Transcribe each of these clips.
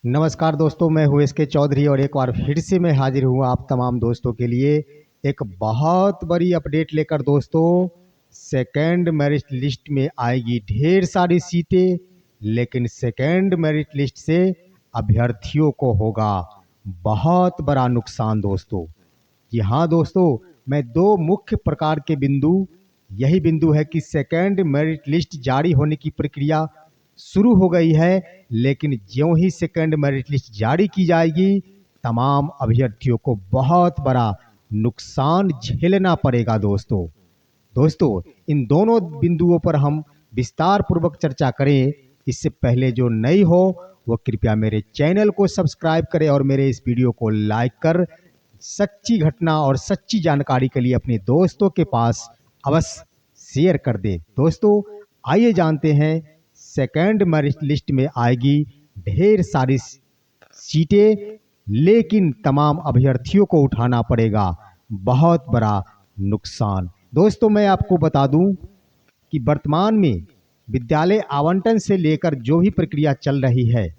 नमस्कार दोस्तों, मैं हूँ एस के चौधरी और एक बार फिर से मैं हाजिर हूँ आप तमाम दोस्तों के लिए एक बहुत बड़ी अपडेट लेकर। दोस्तों, सेकंड मेरिट लिस्ट में आएगी ढेर सारी सीटें, लेकिन सेकंड मेरिट लिस्ट से अभ्यर्थियों को होगा बहुत बड़ा नुकसान। दोस्तों जी हाँ दोस्तों, मैं दो मुख्य प्रकार के बिंदु, यही बिंदु है कि सेकंड मेरिट लिस्ट जारी होने की प्रक्रिया शुरू हो गई है, लेकिन ज्यों ही सेकंड मेरिट लिस्ट जारी की जाएगी तमाम अभ्यर्थियों को बहुत बड़ा नुकसान झेलना पड़ेगा। दोस्तों इन दोनों बिंदुओं पर हम विस्तार पूर्वक चर्चा करें। इससे पहले जो नई हो वो कृपया मेरे चैनल को सब्सक्राइब करें और मेरे इस वीडियो को लाइक कर सच्ची घटना और सच्ची जानकारी के लिए अपने दोस्तों के पास अवश्य शेयर कर दे। दोस्तों, आइए जानते हैं, सेकंड मेरिट लिस्ट में आएगी ढेर सारी सीटें, लेकिन तमाम अभ्यर्थियों को उठाना पड़ेगा बहुत बड़ा नुकसान। दोस्तों, मैं आपको बता दूं कि वर्तमान में विद्यालय आवंटन से लेकर जो भी प्रक्रिया चल रही है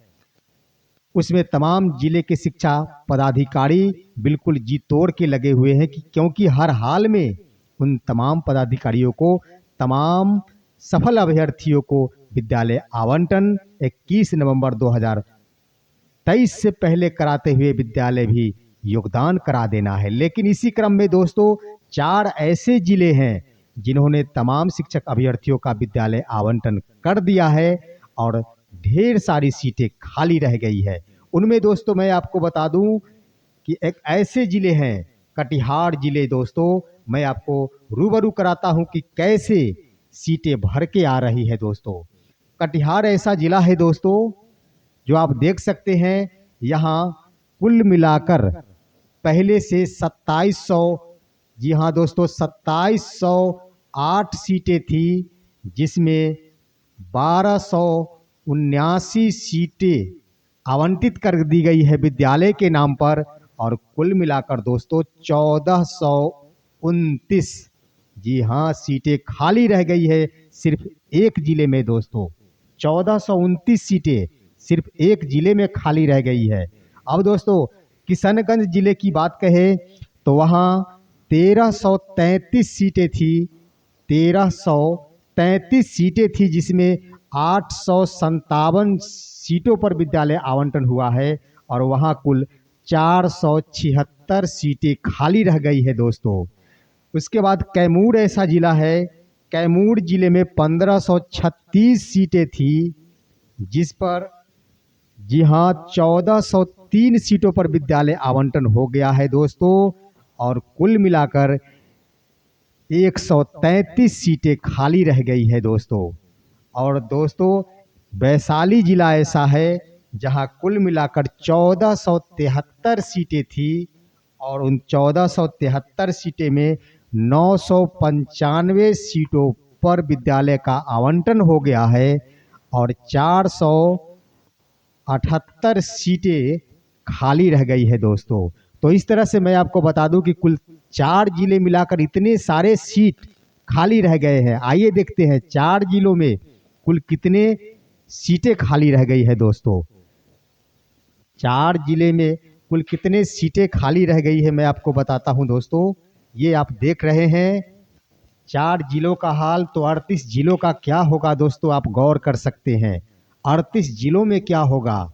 उसमें तमाम जिले के शिक्षा पदाधिकारी बिल्कुल जी तोड़ के लगे हुए हैं क्योंकि हर हाल में उन तमाम पदाधिकारियों को, तमाम सफल अभ्यर्थियों को विद्यालय आवंटन 21 नवंबर 2023 से पहले कराते हुए विद्यालय भी योगदान करा देना है। लेकिन इसी क्रम में दोस्तों, 4 ऐसे जिले हैं जिन्होंने तमाम शिक्षक अभ्यर्थियों का विद्यालय आवंटन कर दिया है और ढेर सारी सीटें खाली रह गई है। उनमें दोस्तों मैं आपको बता दूं कि एक ऐसे जिले हैं कटिहार जिले। दोस्तों, मैं आपको रूबरू कराता हूं कि कैसे सीटें भर के आ रही है। दोस्तों, कटिहार ऐसा जिला है दोस्तों जो आप देख सकते हैं, यहाँ कुल मिलाकर पहले से 2700, जी हाँ दोस्तों, 2708 सीटें थी, जिसमें 1279 सीटें आवंटित कर दी गई है विद्यालय के नाम पर, और कुल मिलाकर दोस्तों 1429, जी हाँ, सीटें खाली रह गई है सिर्फ एक जिले में। दोस्तों, 1429 सीटें सिर्फ एक जिले में खाली रह गई है। अब दोस्तों, किशनगंज जिले की बात कहें तो वहाँ 1333 सीटें थी, 1333 सीटें थी, जिसमें 857 सीटों पर विद्यालय आवंटन हुआ है और वहाँ कुल 476 सीटें खाली रह गई है। दोस्तों, उसके बाद कैमूर ऐसा जिला है, कैमूर जिले में 1536 सीटें थी, जिस पर, जी हाँ, 1403 सीटों पर विद्यालय आवंटन हो गया है। दोस्तों, और कुल मिलाकर 133 सीटें खाली रह गई है। दोस्तों, और दोस्तों वैशाली जिला ऐसा है जहां कुल मिलाकर 1473 सीटें थी और उन 1473 सीटें में 995 सीटों पर विद्यालय का आवंटन हो गया है और 478 सीटें खाली रह गई है। दोस्तों, तो इस तरह से मैं आपको बता दूं कि कुल 4 जिले मिलाकर इतने सारे सीट खाली रह गए हैं। आइए देखते हैं 4 जिलों में कुल कितने सीटें खाली रह गई है। दोस्तों, 4 जिले में कुल कितने सीटें खाली रह गई है मैं आपको बताता हूं। दोस्तों, ये आप देख रहे हैं 4 जिलों का हाल, तो 38 जिलों का क्या होगा दोस्तों, आप गौर कर सकते हैं। 38 जिलों में क्या होगा।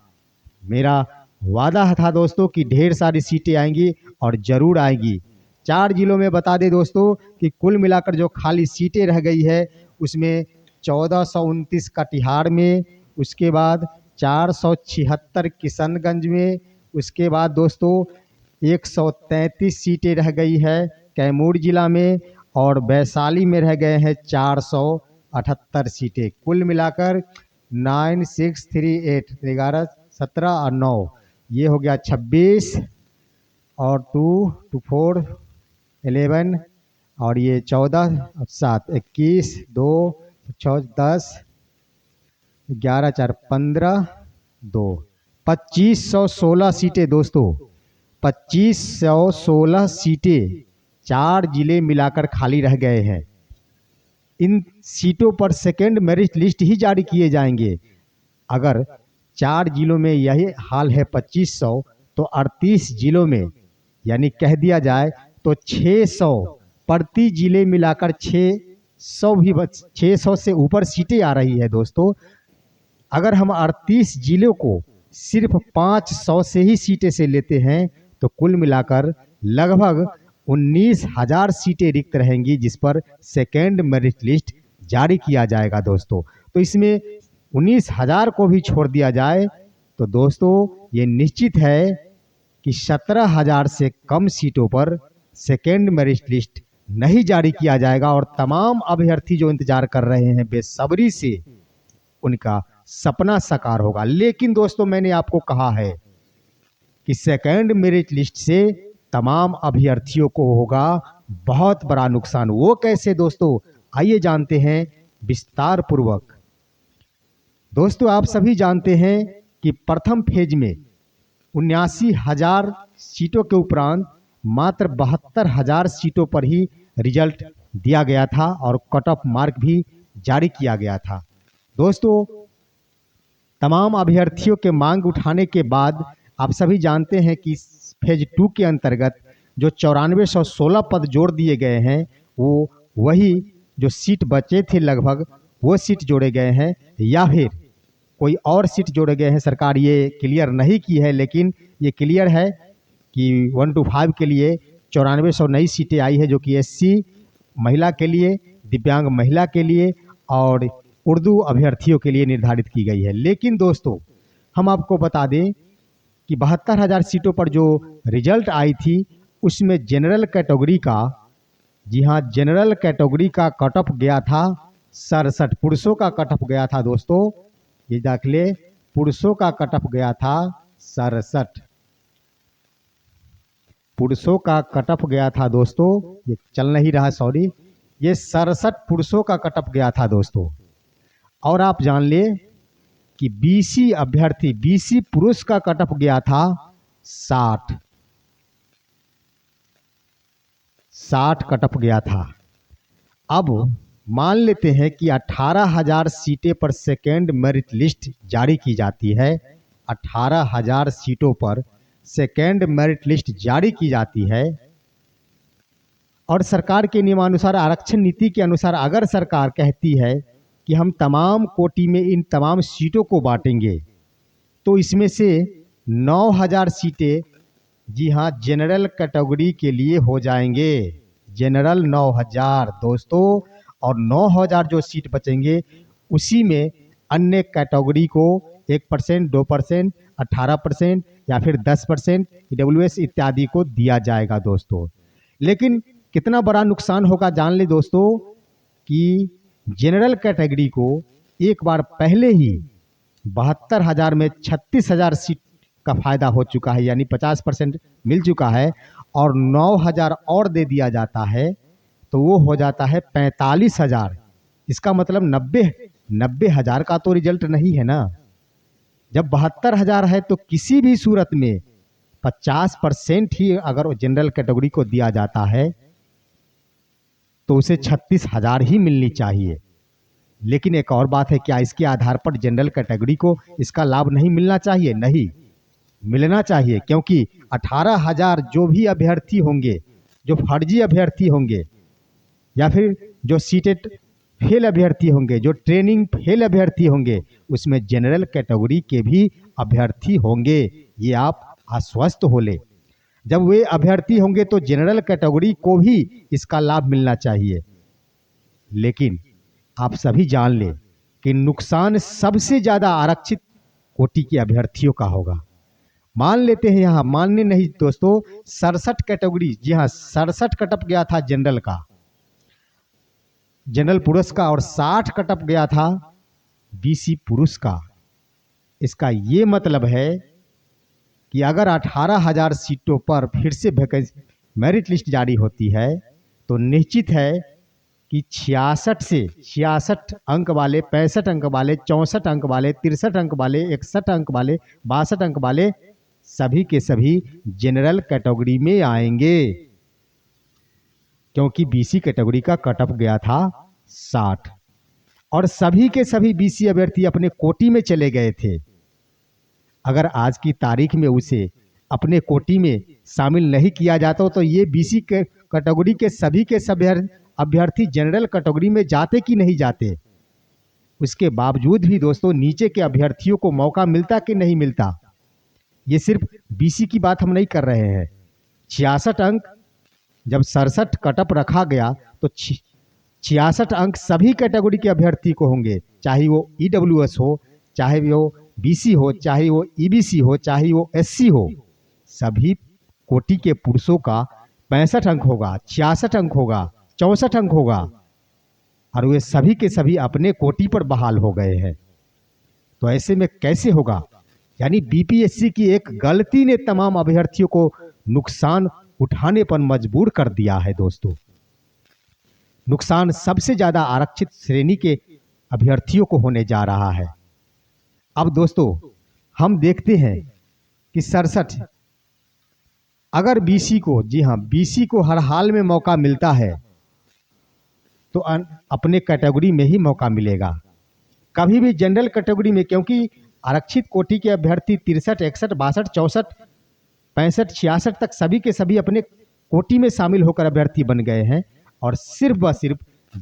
मेरा वादा था दोस्तों कि ढेर सारी सीटें आएंगी और ज़रूर आएंगी। 4 जिलों में बता दें दोस्तों कि कुल मिलाकर जो खाली सीटें रह गई है उसमें 1429 कटिहार में, उसके बाद 476 किशनगंज में, उसके बाद दोस्तों 133 सीटें रह गई है कैमूर जिला में, और वैशाली में रह गए हैं 478 सीटें। कुल मिलाकर 9638, 11, 17 और 9, ये हो गया 26, और 2 2 4 11, और ये 14 7 21, 2 6 10, 11 4 15, 2 2516 सीटें। दोस्तों, 2516 सीटें 4 जिले मिलाकर खाली रह गए हैं। इन सीटों पर सेकेंड मेरिट लिस्ट ही जारी किए जाएंगे। अगर 4 जिलों में यही हाल है 2500, तो 38 जिलों में यानी कह दिया जाए तो 600 प्रति जिले मिलाकर 600 से ऊपर सीटें आ रही है दोस्तों। अगर हम 38 जिलों को सिर्फ 500 से ही सीटें से लेते हैं तो कुल मिलाकर लगभग 19,000 सीटें रिक्त रहेंगी, जिस पर सेकेंड मेरिट लिस्ट जारी किया जाएगा दोस्तों। तो इसमें 19,000 को भी छोड़ दिया जाए तो दोस्तों ये निश्चित है कि 17,000 से कम सीटों पर सेकेंड मेरिट लिस्ट नहीं जारी किया जाएगा और तमाम अभ्यर्थी जो इंतजार कर रहे हैं बेसब्री से उनका सपना साकार होगा। लेकिन दोस्तों मैंने आपको कहा है कि सेकेंड मेरिट लिस्ट से तमाम अभ्यर्थियों को होगा बहुत बड़ा नुकसान। वो कैसे दोस्तों, आइए जानते हैं विस्तार पूर्वक। दोस्तों आप सभी जानते हैं कि प्रथम फेज में 79,000 सीटों के उपरांत मात्र 72,000 सीटों पर ही रिजल्ट दिया गया था और कट ऑफ मार्क भी जारी किया गया था। दोस्तों तमाम अभ्यर्थियों के मांग उठाने के बाद आप सभी जानते हैं कि फेज 2 के अंतर्गत जो 9416 पद जोड़ दिए गए हैं, वो वही जो सीट बचे थे लगभग वो सीट जोड़े गए हैं या फिर कोई और सीट जोड़े गए हैं। सरकार ये क्लियर नहीं की है, लेकिन ये क्लियर है कि 1 to 5 के लिए 9400 नई सीटें आई है, जो कि SC महिला के लिए, दिव्यांग महिला के लिए और उर्दू अभ्यर्थियों के लिए निर्धारित की गई है। लेकिन दोस्तों हम आपको बता दें कि 72,000 सीटों पर जो रिजल्ट आई थी उसमें जनरल कैटेगरी का, जी हाँ जनरल कैटेगरी का कट ऑफ गया था 67। पुरुषों का कट ऑफ गया था दोस्तों, ये दाखिले पुरुषों का कट ऑफ गया था 67। पुरुषों का कट ऑफ गया था दोस्तों, ये चल नहीं रहा सॉरी, ये 67 पुरुषों का कट ऑफ गया था दोस्तों। और आप जान ले कि BC अभ्यर्थी, BC पुरुष का कट ऑफ गया था 60 कट ऑफ गया था। अब मान लेते हैं कि 18,000 सीटें पर सेकेंड मेरिट लिस्ट जारी की जाती है। 18,000 सीटों पर सेकेंड मेरिट लिस्ट जारी की जाती है और सरकार के नियमानुसार, आरक्षण नीति के अनुसार अगर सरकार कहती है कि हम तमाम कोटि में इन तमाम सीटों को बांटेंगे, तो इसमें से 9,000 सीटें, जी हाँ जनरल कैटेगरी के लिए हो जाएंगे। जनरल 9,000 दोस्तों, और 9,000 जो सीट बचेंगे उसी में अन्य कैटेगरी को 1%, 2%, 18% या फिर 10% EWS इत्यादि को दिया जाएगा दोस्तों। लेकिन कितना बड़ा नुकसान होगा जान ले दोस्तों कि जनरल कैटेगरी को एक बार पहले ही 72,000 में 36,000 सीट का फायदा हो चुका है, यानी 50% मिल चुका है, और 9,000 और दे दिया जाता है तो वो हो जाता है 45,000। इसका मतलब 90,000 का तो रिजल्ट नहीं है ना। जब 72,000 है तो किसी भी सूरत में 50% ही अगर जनरल कैटेगरी को दिया जाता है तो उसे 36,000 ही मिलनी चाहिए। लेकिन एक और बात है, क्या इसके आधार पर जनरल कैटेगरी को इसका लाभ नहीं मिलना चाहिए? नहीं, मिलना चाहिए, क्योंकि 18,000 जो भी अभ्यर्थी होंगे, जो फर्जी अभ्यर्थी होंगे या फिर जो सीटेट फेल अभ्यर्थी होंगे, जो ट्रेनिंग फेल अभ्यर्थी होंगे, उसमें जनरल कैटेगरी के भी अभ्यर्थी होंगे। ये आप आश्वस्त हो ले। जब वे अभ्यर्थी होंगे तो जनरल कैटेगरी को भी इसका लाभ मिलना चाहिए। लेकिन आप सभी जान ले कि नुकसान सबसे ज़्यादा आरक्षित कोटि के अभ्यर्थियों का होगा। मान लेते हैं, यहाँ मानने नहीं दोस्तों, 67 कैटेगरी, जी हाँ 67 कट ऑफ गया था जनरल का, जनरल पुरुष का, और 60 कट ऑफ गया था BC पुरुष का। इसका ये मतलब है कि अगर 18,000 सीटों पर फिर से वैकेंसी मेरिट लिस्ट जारी होती है तो निश्चित है कि 66 से 66 अंक वाले, 65 अंक वाले, 64 अंक वाले, 63 अंक वाले, 61 अंक वाले, 62 अंक वाले सभी के सभी जनरल कैटेगरी में आएंगे, क्योंकि BC कैटेगरी का कट ऑफ गया था 60 और सभी के सभी BC अभ्यर्थी अपने कोटि में चले गए थे। अगर आज की तारीख में उसे अपने कोटि में शामिल नहीं किया जाता तो ये बीसी के कैटेगरी के सभी अभ्यर्थी जनरल कैटेगरी में जाते कि नहीं जाते। उसके बावजूद भी दोस्तों नीचे के अभ्यर्थियों को मौका मिलता कि नहीं मिलता। ये सिर्फ बीसी की बात हम नहीं कर रहे हैं। 66 अंक जब 67 कटअप रखा गया तो 66 अंक सभी कैटेगरी के अभ्यर्थी को होंगे, चाहे वो ईडब्ल्यूएस हो, चाहे वो बीसी हो, चाहे वो ईबीसी हो, चाहे वो एससी हो। सभी कोटि के पुरुषों का 65 अंक होगा, 66 अंक होगा, 64 अंक होगा और वे सभी के सभी अपने कोटि पर बहाल हो गए हैं। तो ऐसे में कैसे होगा? यानी बीपीएससी की एक गलती ने तमाम अभ्यर्थियों को नुकसान उठाने पर मजबूर कर दिया है दोस्तों। नुकसान सबसे ज्यादा आरक्षित श्रेणी के अभ्यर्थियों को होने जा रहा है। अब दोस्तों हम देखते हैं कि 67 अगर बीसी को, जी हाँ, बीसी को हर हाल में मौका मिलता है तो अपने कैटेगरी में ही मौका मिलेगा, कभी भी जनरल कैटेगरी में, क्योंकि आरक्षित कोटि के अभ्यर्थी 63, 61, 62, 64, 65, 66 तक सभी के सभी अपने कोटि में शामिल होकर अभ्यर्थी बन गए हैं और सिर्फ व सिर्फ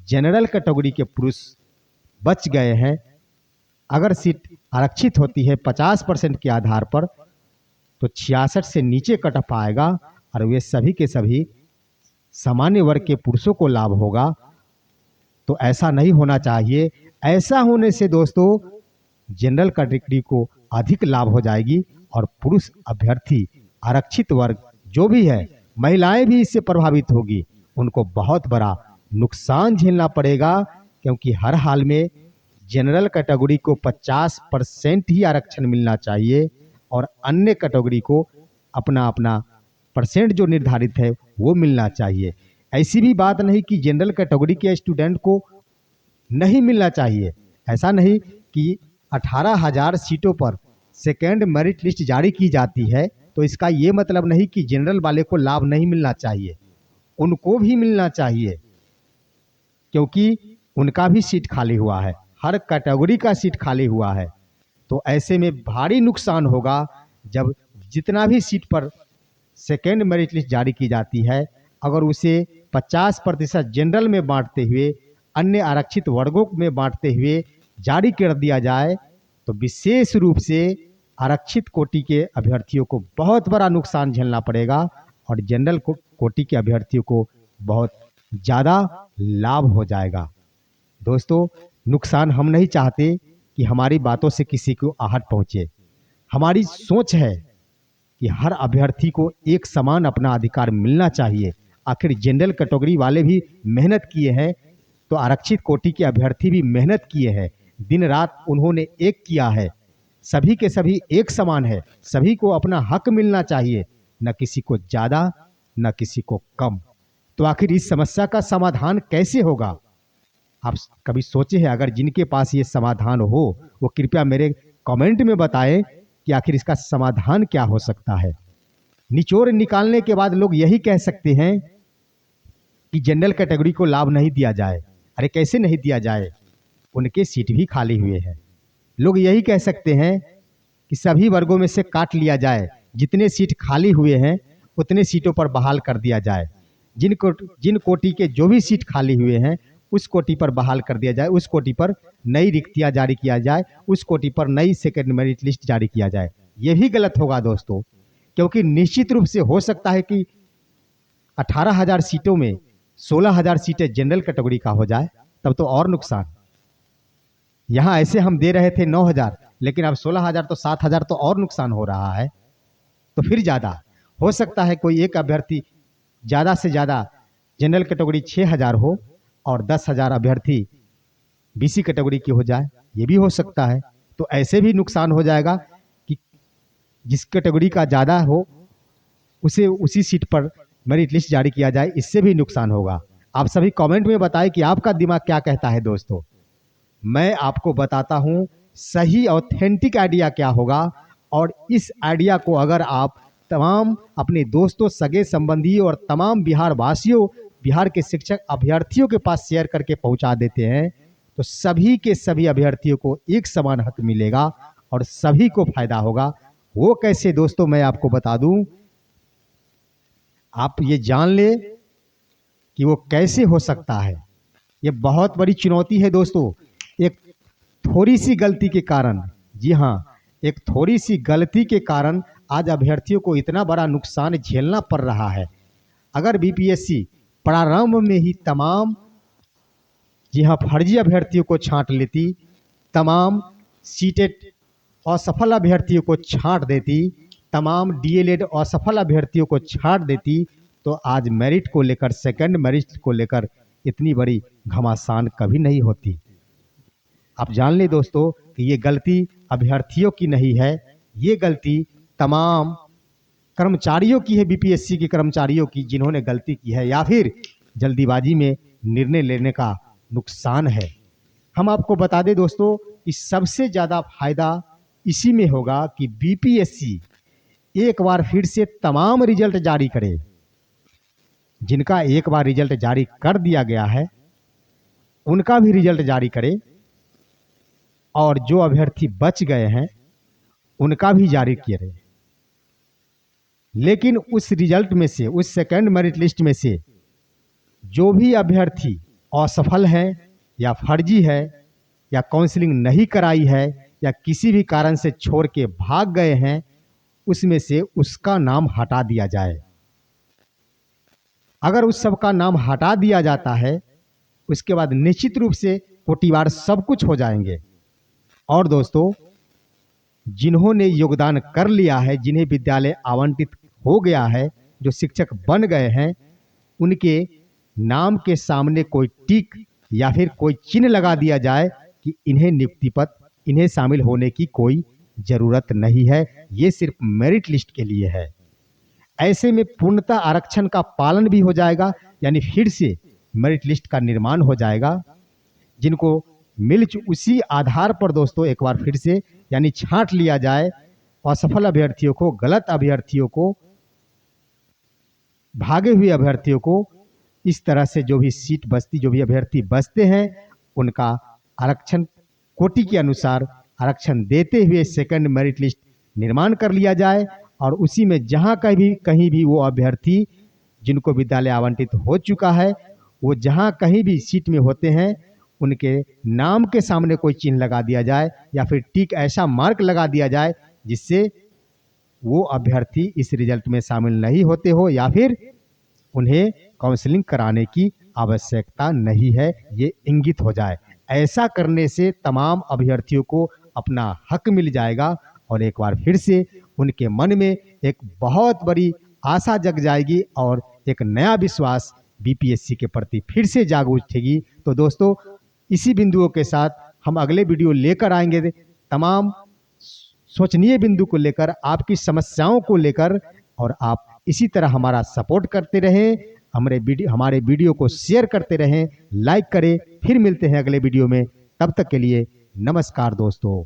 जनरल कैटेगरी के पुरुष बच गए हैं। अगर सीट आरक्षित होती है 50% के आधार पर तो 66 से नीचे कटअप आएगा और वे सभी के सभी सामान्य वर्ग के पुरुषों को लाभ होगा। तो ऐसा नहीं होना चाहिए। ऐसा होने से दोस्तों जनरल कैटेगरी को अधिक लाभ हो जाएगी और पुरुष अभ्यर्थी आरक्षित वर्ग जो भी है, महिलाएं भी इससे प्रभावित होगी, उनको बहुत बड़ा नुकसान झेलना पड़ेगा, क्योंकि हर हाल में जनरल कैटेगरी को 50% ही आरक्षण मिलना चाहिए और अन्य कैटेगरी को अपना अपना परसेंट जो निर्धारित है वो मिलना चाहिए। ऐसी भी बात नहीं कि जनरल कैटेगरी के स्टूडेंट को नहीं मिलना चाहिए। ऐसा नहीं कि 18,000 सीटों पर सेकेंड मेरिट लिस्ट जारी की जाती है तो इसका ये मतलब नहीं कि जनरल वाले को लाभ नहीं मिलना चाहिए, उनको भी मिलना चाहिए, क्योंकि उनका भी सीट खाली हुआ है, हर कैटेगरी का सीट खाली हुआ है। तो ऐसे में भारी नुकसान होगा जब जितना भी सीट पर सेकेंड मेरिट लिस्ट जारी की जाती है अगर उसे 50% जनरल में बांटते हुए अन्य आरक्षित वर्गों में बांटते हुए जारी कर दिया जाए तो विशेष रूप से आरक्षित कोटि के अभ्यर्थियों को बहुत बड़ा नुकसान झेलना पड़ेगा और जनरल कोटि के अभ्यर्थियों को बहुत ज़्यादा लाभ हो जाएगा। दोस्तों नुकसान हम नहीं चाहते कि हमारी बातों से किसी को आहट पहुँचे। हमारी सोच है कि हर अभ्यर्थी को एक समान अपना अधिकार मिलना चाहिए। आखिर जनरल कैटेगरी वाले भी मेहनत किए हैं तो आरक्षित कोटि के अभ्यर्थी भी मेहनत किए हैं, दिन रात उन्होंने एक किया है। सभी के सभी एक समान है, सभी को अपना हक मिलना चाहिए, न किसी को ज़्यादा न किसी को कम। तो आखिर इस समस्या का समाधान कैसे होगा? आप कभी सोचे हैं? अगर जिनके पास ये समाधान हो वो कृपया मेरे कमेंट में बताएं कि आखिर इसका समाधान क्या हो सकता है। निचोड़ निकालने के बाद लोग यही कह सकते हैं कि जनरल कैटेगरी को लाभ नहीं दिया जाए। अरे कैसे नहीं दिया जाए? उनके सीट भी खाली हुए हैं। लोग यही कह सकते हैं कि सभी वर्गों में से काट लिया जाए, जितने सीट खाली हुए हैं उतने सीटों पर बहाल कर दिया जाए। जिन कोटि के जो भी सीट खाली हुए हैं उस कोटि पर बहाल कर दिया जाए, उस कोटि पर नई रिक्तियां जारी किया जाए, उस कोटि पर नई सेकेंड मेरिट लिस्ट जारी किया जाए। ये भी गलत होगा दोस्तों, क्योंकि निश्चित रूप से हो सकता है कि 18,000 सीटों में 16,000 सीटें जनरल कैटेगरी का हो जाए, तब तो और नुकसान। यहाँ ऐसे हम दे रहे थे 9,000, लेकिन अब 16,000 तो 7,000 तो और नुकसान हो रहा है। तो फिर ज़्यादा हो सकता है कोई एक अभ्यर्थी ज़्यादा से ज़्यादा जनरल कैटेगरी 6,000 हो और 10,000 अभ्यर्थी बीसी कैटेगरी की हो जाए, ये भी हो सकता है। तो ऐसे भी नुकसान हो जाएगा कि जिस कैटेगरी का ज़्यादा हो उसे उसी सीट पर मेरिट लिस्ट जारी किया जाए, इससे भी नुकसान होगा। आप सभी कमेंट में बताएं कि आपका दिमाग क्या कहता है दोस्तों। मैं आपको बताता हूं सही ऑथेंटिक आइडिया क्या होगा, और इस आइडिया को अगर आप तमाम अपने दोस्तों, सगे संबंधी और तमाम बिहार वासियों, बिहार के शिक्षक अभ्यर्थियों के पास शेयर करके पहुंचा देते हैं तो सभी के सभी अभ्यर्थियों को एक समान हक मिलेगा और सभी को फायदा होगा वो कैसे दोस्तों मैं आपको बता दूं, आप ये जान ले कि वो कैसे हो सकता है। ये बहुत बड़ी चुनौती है दोस्तों। एक थोड़ी सी गलती के कारण, जी हाँ, एक थोड़ी सी गलती के कारण आज अभ्यर्थियों को इतना बड़ा नुकसान झेलना पड़ रहा है। अगर बीपीएससी प्रारंभ में ही तमाम, जी हाँ, फर्जी अभ्यर्थियों को छांट लेती, तमाम सीटेट असफल अभ्यर्थियों को छांट देती, तमाम डीएलएड असफल अभ्यर्थियों को छांट देती, तो आज मेरिट को लेकर, सेकंड मेरिट को लेकर इतनी बड़ी घमासान कभी नहीं होती। आप जान ले दोस्तों कि ये गलती अभ्यर्थियों की नहीं है, ये गलती तमाम कर्मचारियों की है, बीपीएससी के कर्मचारियों की, जिन्होंने गलती की है या फिर जल्दीबाजी में निर्णय लेने का नुकसान है। हम आपको बता दें दोस्तों कि सबसे ज़्यादा फायदा इसी में होगा कि बीपीएससी एक बार फिर से तमाम रिजल्ट जारी करे। जिनका एक बार रिजल्ट जारी कर दिया गया है उनका भी रिजल्ट जारी करे, और जो अभ्यर्थी बच गए हैं उनका भी जारी किए रहे। लेकिन उस रिजल्ट में से, उस सेकंड मेरिट लिस्ट में से जो भी अभ्यर्थी असफल है या फर्जी है या काउंसलिंग नहीं कराई है या किसी भी कारण से छोड़ के भाग गए हैं, उसमें से उसका नाम हटा दिया जाए। अगर उस सब का नाम हटा दिया जाता है, उसके बाद निश्चित रूप से कोटिवार सब कुछ हो जाएंगे। और दोस्तों, जिन्होंने योगदान कर लिया है, जिन्हें विद्यालय आवंटित हो गया है, जो शिक्षक बन गए हैं, उनके नाम के सामने कोई टिक या फिर कोई चिन्ह लगा दिया जाए कि इन्हें नियुक्ति पत्र, इन्हें शामिल होने की कोई जरूरत नहीं है, ये सिर्फ मेरिट लिस्ट के लिए है। ऐसे में पूर्णतः आरक्षण का पालन भी हो जाएगा, यानी फिर से मेरिट लिस्ट का निर्माण हो जाएगा। जिनको मिल उसी आधार पर दोस्तों एक बार फिर से यानी छांट लिया जाए असफल अभ्यर्थियों को, गलत अभ्यर्थियों को, भागे हुए अभ्यर्थियों को। इस तरह से जो भी सीट बचती, जो भी अभ्यर्थी बचते हैं, उनका आरक्षण कोटि के अनुसार आरक्षण देते हुए सेकंड मेरिट लिस्ट निर्माण कर लिया जाए, और उसी में जहां कहीं भी वो अभ्यर्थी जिनको विद्यालय आवंटित हो चुका है, वो जहां कहीं भी सीट में होते हैं, उनके नाम के सामने कोई चिन्ह लगा दिया जाए या फिर टिक, ऐसा मार्क लगा दिया जाए जिससे वो अभ्यर्थी इस रिजल्ट में शामिल नहीं होते हो या फिर उन्हें काउंसलिंग कराने की आवश्यकता नहीं है, ये इंगित हो जाए। ऐसा करने से तमाम अभ्यर्थियों को अपना हक मिल जाएगा और एक बार फिर से उनके मन में एक बहुत बड़ी आशा जग जाएगी और एक नया विश्वास बीपीएससी के प्रति फिर से जाग उठेगी। तो दोस्तों, इसी बिंदुओं के साथ हम अगले वीडियो लेकर आएंगे, तमाम सोचनीय बिंदु को लेकर, आपकी समस्याओं को लेकर, और आप इसी तरह हमारा सपोर्ट करते रहें, हमारे वीडियो को शेयर करते रहें, लाइक करें। फिर मिलते हैं अगले वीडियो में, तब तक के लिए नमस्कार दोस्तों।